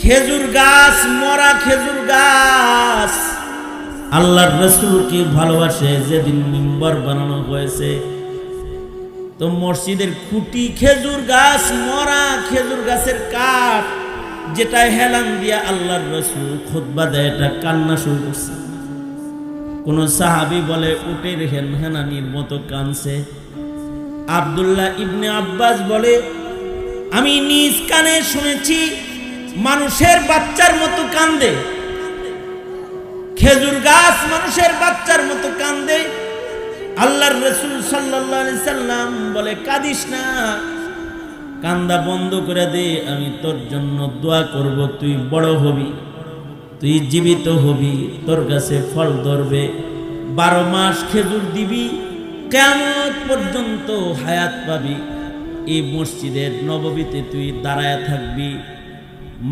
খেজুর গাছ, মরা খেজুর গাছ আল্লাহর রাসূলকে ভালোবাসে। যেদিন মিম্বর বানানো হয়েছে তো মসজিদের খুঁটি খেজুর গাছ, মরা খেজুর গাছের কাঠ, যেটা হেলান দিয়া আল্লাহর রাসূল খুতবা দেয়, এটা কান্না শুরু করছে। কোন সাহাবী বলে উটের হেনহেনানির মতো কানছে। আব্দুল্লাহ ইবনে আব্বাস বলে আমি নিজ কানে শুনেছি মানুষের বাচ্চার মতো কান্দে, খেজুর গাছ মানুষের বাচ্চার মতো কান্দে। আল্লাহর রাসূল সাল্লাল্লাহু আলাইহি সাল্লাম বলে কাঁদিস না, কান্দা বন্ধ করে দে, আমি তোর জন্য দোয়া করব, তুই বড় হবি, তুই জীবিত হবি, তোর কাছে ফল ধরবে, 12 মাস খেজুর দিবি, কিয়ামত পর্যন্ত হায়াত পাবি, এই মসজিদের নববীতে তুই দাঁড়ায় থাকবি,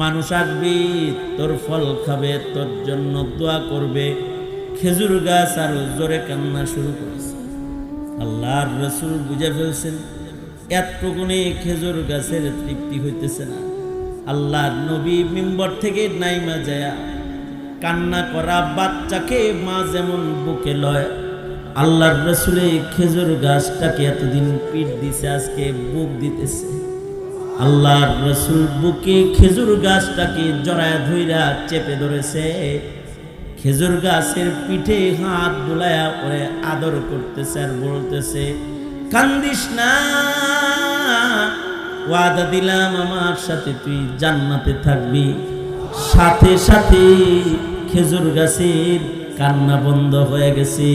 মানুষ আসবি, তোর ফল খাবে, তোর জন্য দোয়া করবে। খেজুর গাছ আরো জোরে কান্না শুরু করেছে। আল্লাহর রাসূল বুঝে ফেলছেন এতটুকুনে খেজুর গাছের তৃপ্তি হইতেছে না। আল্লাহর নবী মিম্বর থেকে নাইমা যায় কান্না করা বাচ্চাকে মা যেমন বুকে লয়, আল্লাহর রাসূলে খেজুর গাছটাকে এতদিন পিঠ দিছে, আজকে বুক দিতেছে। আল্লাহর রাসূল বুকে খেজুর গাছটাকে জড়ায় ধইরা চেপে ধরেছে, খেজুর গাছের পিঠে হাত বুলায়া করে আদর করতেছে আর বলতেছে কান্দিস না, ওয়াদা দিলাম আমার সাথে তুই জান্নাতে থাকবি। সাথে সাথে খেজুর গাছের কান্না বন্ধ হয়ে গেছে।